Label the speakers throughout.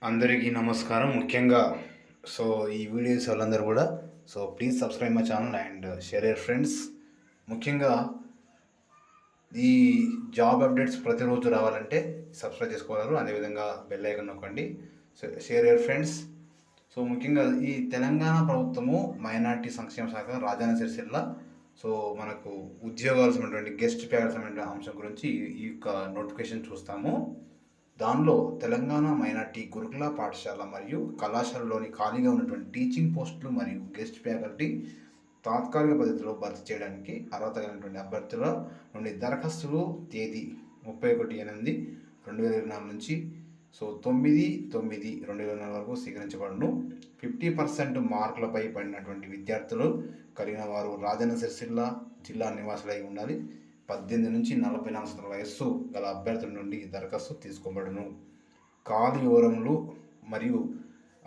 Speaker 1: అందరికీ నమస్కారం. ముఖ్యంగా ఈ వీడియోస్ వాళ్ళందరూ కూడా please subscribe my channel and share your friends. ముఖ్యంగా ఈ జాబ్ అప్డేట్స్ ప్రతిరోజు రావాలంటే సబ్స్క్రైబ్ చేసుకోగలరు. అదేవిధంగా బెల్ ఐకాన్ నొక్కండి. Share your friends. ముఖ్యంగా ఈ తెలంగాణ ప్రభుత్వము మైనార్టీ సంక్షేమ శాఖ రాజన్న సిరిసిల్ల మనకు ఉద్యోగాలు సంబంధించిన గెస్ట్ ప్యాకెట్ సంబంధించిన అంశం గురించి ఈ యొక్క నోటిఫికేషన్ చూస్తాము. దానిలో తెలంగాణ మైనార్టీ గురుకుల పాఠశాల మరియు కళాశాలలోని ఖాళీగా ఉన్నటువంటి టీచింగ్ పోస్టులు మరియు గెస్ట్ ఫ్యాకల్టీ తాత్కాలిక పద్ధతిలో భర్తీ చేయడానికి అర్హత కలిగినటువంటి అభ్యర్థుల నుండి దరఖాస్తులు తేదీ 31/8/2024 నుంచి 9/9/2024 వరకు స్వీకరించబడును. 50% మార్కులపై పడినటువంటి విద్యార్థులు కలిగిన వారు రాజన్న సిరిసిల్ల జిల్లా నివాసులై ఉండాలి. 18 నుంచి 44 సంవత్సరాల వయస్సు గల అభ్యర్థుల నుండి దరఖాస్తు తీసుకోబడును. ఖాళీ వివరములు మరియు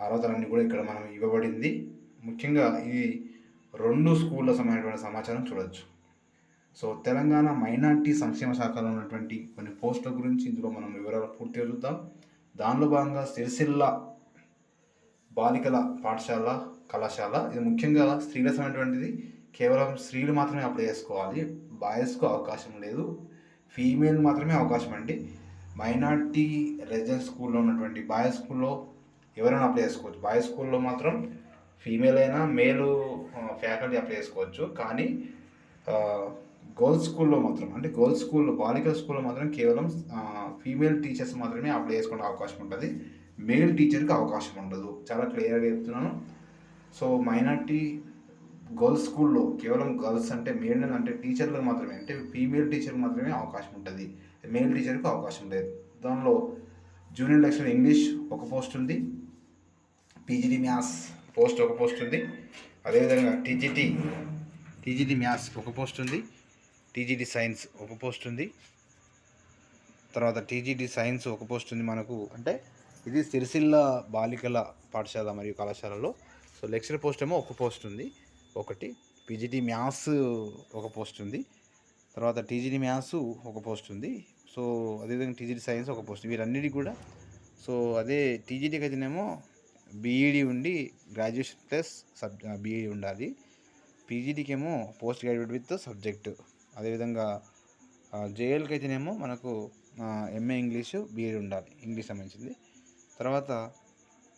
Speaker 1: అర్హతలన్నీ కూడా ఇక్కడ మనం ఇవ్వబడింది. ముఖ్యంగా ఈ 2 స్కూళ్ళ సంబంధించిన సమాచారం చూడవచ్చు. తెలంగాణ మైనార్టీ సంక్షేమ శాఖలో ఉన్నటువంటి కొన్ని పోస్టుల గురించి ఇందులో మనం వివరాలు పూర్తిగా చూద్దాం. దానిలో భాగంగా సిరిసిల్ల బాలికల పాఠశాల కళాశాల, ఇది ముఖ్యంగా స్త్రీల సంబంధించినటువంటిది. కేవలం స్త్రీలు మాత్రమే అప్లై చేసుకోవాలి, బాయ్స్కు అవకాశం లేదు. ఫీమేల్ మాత్రమే అవకాశం అండి. మైనార్టీ రెసిడెన్స్ స్కూల్లో ఉన్నటువంటి బాయ్స్ స్కూల్లో ఎవరైనా అప్లై చేసుకోవచ్చు. బాయ్స్ స్కూల్లో మాత్రం ఫీమేల్ అయినా మేలు ఫ్యాకల్టీ అప్లై చేసుకోవచ్చు. కానీ గర్ల్స్ స్కూల్లో మాత్రం, అంటే గర్ల్స్ స్కూల్లో బాలికల స్కూల్లో మాత్రం కేవలం ఫీమేల్ టీచర్స్ మాత్రమే అప్లై చేసుకునే అవకాశం ఉంటుంది. మేల్ టీచర్కి అవకాశం ఉండదు. చాలా క్లియర్గా చెప్తున్నాను. మైనార్టీ గర్ల్స్ స్కూల్లో కేవలం గర్ల్స్ అంటే మేల్ అంటే టీచర్లకు మాత్రమే, అంటే ఫీమేల్ టీచర్కి మాత్రమే అవకాశం ఉంటుంది, మేల్ టీచర్కి అవకాశం లేదు. దానిలో జూనియర్ లెక్చరర్ ఇంగ్లీష్ ఒక పోస్ట్ ఉంది, పీజీటీ మ్యాథ్స్ పోస్ట్ ఒక పోస్ట్ ఉంది, అదేవిధంగా టీజీటీ మ్యాథ్స్ ఒక పోస్ట్ ఉంది, టీజీటీ సైన్స్ ఒక పోస్ట్ ఉంది, తర్వాత టీజీటీ సైన్స్ ఒక పోస్ట్ ఉంది మనకు. అంటే ఇది సిరిసిల్ల బాలికల పాఠశాల మరియు కళాశాలలో. లెక్చరర్ పోస్ట్ ఏమో ఒక పోస్ట్ ఉంది, ఒకటి. పీజీటీ మ్యాథ్స్ ఒక పోస్ట్ ఉంది, తర్వాత టీజీటీ మ్యాథ్స్ ఒక పోస్ట్ ఉంది. అదేవిధంగా టీజీటీ సైన్స్ ఒక పోస్ట్. వీరన్నిటికీ కూడా అదే టీజీటీకి అయితేనేమో బీఈడీ ఉండి గ్రాడ్యుయేషన్ ప్లస్ బీఈడీ ఉండాలి. పీజీటీకి ఏమో పోస్ట్ గ్రాడ్యుయేట్ విత్ సబ్జెక్టు. అదేవిధంగా జేఎల్కి అయితేనేమో మనకు ఎంఏ ఇంగ్లీషు బీఈడీ ఉండాలి, ఇంగ్లీష్ సంబంధించింది. తర్వాత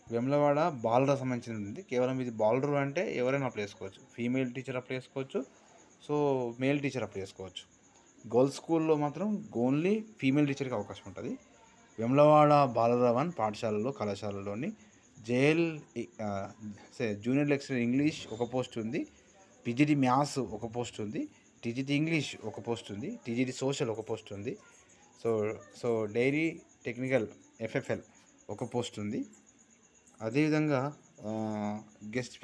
Speaker 1: వెమ్లవాడ బాలుర సంబంధించింది. కేవలం ఇది బాలురు అంటే ఎవరైనా అప్లై చేసుకోవచ్చు. ఫీమేల్ టీచర్ అప్లై చేసుకోవచ్చు, మేల్ టీచర్ అప్లై చేసుకోవచ్చు. గర్ల్స్ స్కూల్లో మాత్రం ఓన్లీ ఫీమేల్ టీచర్కి అవకాశం ఉంటుంది. వెమ్లవాడ బాలరవన్ పాఠశాలలో కళాశాలలోని జేఎల్ జూనియర్ లెక్చరర్ ఇంగ్లీష్ ఒక పోస్ట్ ఉంది, పీజీటీ మ్యాథ్స్ ఒక పోస్ట్ ఉంది, టీజీటీ ఇంగ్లీష్ ఒక పోస్ట్ ఉంది, టీజీటీ సోషల్ ఒక పోస్ట్ ఉంది. డైరీ టెక్నికల్ ఎఫ్ఎఫ్ఎల్ ఒక పోస్ట్ ఉంది. అదేవిధంగా గెస్ట్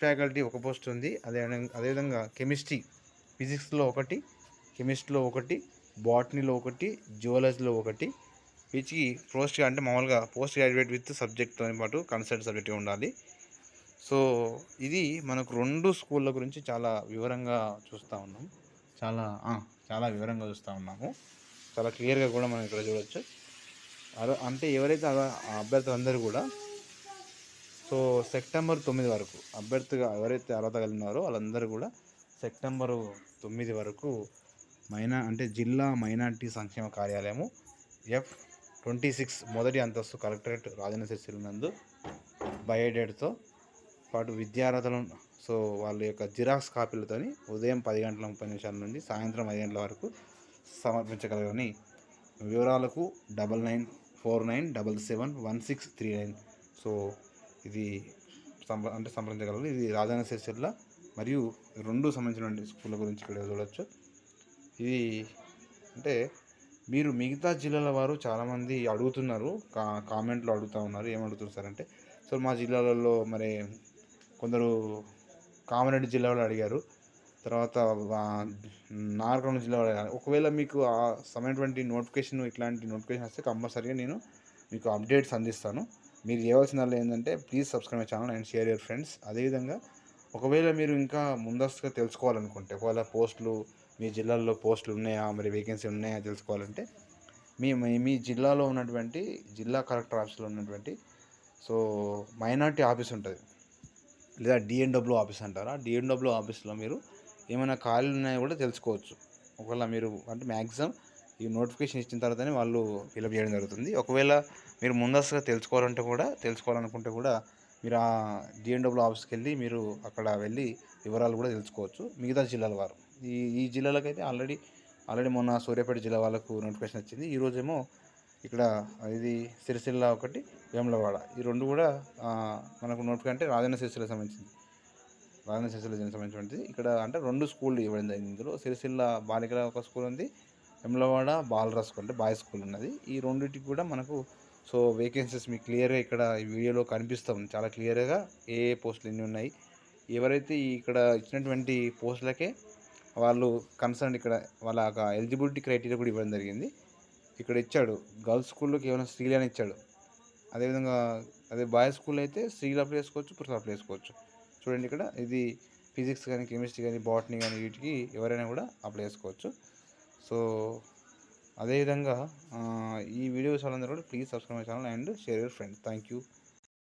Speaker 1: ఫ్యాకల్టీ ఒక పోస్ట్ ఉంది. అదేవిధంగా ఫిజిక్స్లో ఒకటి, కెమిస్ట్రీలో ఒకటి, బాటనీలో ఒకటి, జువాలజీలో ఒకటి. వీటికి పోస్ట్గా అంటే మామూలుగా పోస్ట్ గ్రాడ్యుయేట్ విత్ సబ్జెక్ట్తో పాటు కన్సల్ట్ సబ్జెక్ట్గా ఉండాలి. ఇది మనకు 2 స్కూళ్ళ గురించి చాలా వివరంగా చూస్తూ ఉన్నాం. చాలా వివరంగా చూస్తూ ఉన్నాము. చాలా క్లియర్గా కూడా మనం ఇక్కడ చూడవచ్చు. అంటే ఎవరైతే అభ్యర్థులు అందరూ కూడా సెప్టెంబర్ 9 వరకు అభ్యర్థిగా ఎవరైతే అర్హత కలిగినారో వాళ్ళందరూ కూడా సెప్టెంబర్ 9 వరకు జిల్లా మైనార్టీ సంక్షేమ కార్యాలయము F26 మొదటి అంతస్తు కలెక్టరేట్ రాజన్న సిరిసిల్ల నందు బయోడేట్తో పాటు విద్యార్హతలను వాళ్ళ యొక్క జిరాక్స్ కాపీలతోని ఉదయం 10:30 నుండి సాయంత్రం 5 గంటల వరకు సమర్పించగలరని వివరాలకు 9949771639 ఇది సంప్రదించగలరు. ఇది రాజన్న సిరిసిల్ల మరియు 2 సంబంధించినటువంటి స్కూళ్ళ గురించి ఇక్కడ చూడవచ్చు. ఇది అంటే మీరు మిగతా జిల్లాల వారు చాలామంది అడుగుతున్నారు, కామెంట్లో అడుగుతూ ఉన్నారు. ఏమడుగుతున్నారు సార్ అంటే మా జిల్లాలలో మరి కొందరు కామారెడ్డి జిల్లా వాళ్ళు అడిగారు, తర్వాత నాగర్కర్నూలు జిల్లా వాళ్ళు అడిగారు. ఒకవేళ మీకు ఆ సమయటువంటి నోటిఫికేషన్ ఇట్లాంటి నోటిఫికేషన్ వస్తే కంపల్సరీగా నేను మీకు అప్డేట్స్ అందిస్తాను. మీరు చేయవలసిందల్లా ఏంటంటే please subscribe my channel and share your friends. అదేవిధంగా ఒకవేళ మీరు ఇంకా ముందస్తుగా తెలుసుకోవాలనుకుంటే, ఒకవేళ పోస్టులు మీ జిల్లాల్లో పోస్టులు ఉన్నాయా, మరి వేకెన్సీ ఉన్నాయా తెలుసుకోవాలంటే మీ మీ మీ జిల్లాలో ఉన్నటువంటి జిల్లా కలెక్టర్ ఆఫీస్లో ఉన్నటువంటి సో మైనార్టీ ఆఫీస్ ఉంటుంది, లేదా డిఎన్డబ్ల్యూ ఆఫీస్ అంటారా, డిఎన్డబ్ల్యూ ఆఫీస్లో మీరు ఏమైనా ఖాళీలు ఉన్నాయో కూడా తెలుసుకోవచ్చు. ఒకవేళ మీరు అంటే మ్యాక్సిమం ఈ నోటిఫికేషన్ ఇచ్చిన తర్వాతనే వాళ్ళు ఫిలప్ చేయడం జరుగుతుంది. ఒకవేళ మీరు ముందస్తుగా తెలుసుకోవాలనుకుంటే కూడా మీరు ఆ డిఎన్డబ్ల్యూ ఆఫీస్కి వెళ్ళి మీరు అక్కడ వెళ్ళి వివరాలు కూడా తెలుసుకోవచ్చు. మిగతా జిల్లాల వారు ఈ జిల్లాలకైతే ఆల్రెడీ మొన్న సూర్యాపేట జిల్లా వాళ్ళకు నోటిఫికేషన్ వచ్చింది. ఈరోజేమో ఇక్కడ ఇది సిరిసిల్ల ఒకటి, వేములవాడ, ఈ రెండు కూడా మనకు నోటిఫికేషన్ అంటే రాజన్న సిరిసిల్లకు సంబంధించినది. ఇక్కడ అంటే రెండు స్కూళ్ళు ఇవ్వడం జరిగింది. ఇందులో సిరిసిల్ల బాలికల ఒక స్కూల్ ఉంది, వేములవాడ బాలరా స్కూల్ అంటే బాయ్స్ స్కూల్ ఉన్నది. ఈ రెండింటికి కూడా మనకు సో వేకెన్సీస్ మీకు క్లియర్గా ఇక్కడ ఈ వీడియోలో కనిపిస్తాం చాలా క్లియర్గా ఏ పోస్టులు ఎన్ని ఉన్నాయి. ఎవరైతే ఇక్కడ ఇచ్చినటువంటి పోస్టులకే వాళ్ళు కన్సర్న్ ఇక్కడ వాళ్ళ ఎలిజిబిలిటీ క్రైటీరియా కూడా ఇవ్వడం జరిగింది. ఇక్కడ ఇచ్చాడు గర్ల్స్ స్కూల్లో కేవలం స్త్రీలు అని ఇచ్చాడు. అదేవిధంగా అదే బాయ్స్ స్కూల్ అయితే స్త్రీలు అప్లై చేసుకోవచ్చు, పురుషులు అప్లై చేసుకోవచ్చు. చూడండి ఇక్కడ ఇది ఫిజిక్స్ కానీ కెమిస్ట్రీ కానీ బాటనీ కానీ వీటికి ఎవరైనా కూడా అప్లై చేసుకోవచ్చు. సో అదేవిధంగా ఈ వీడియోస్ వాళ్ళందరూ కూడా please subscribe my channel and share your friends. Thank you.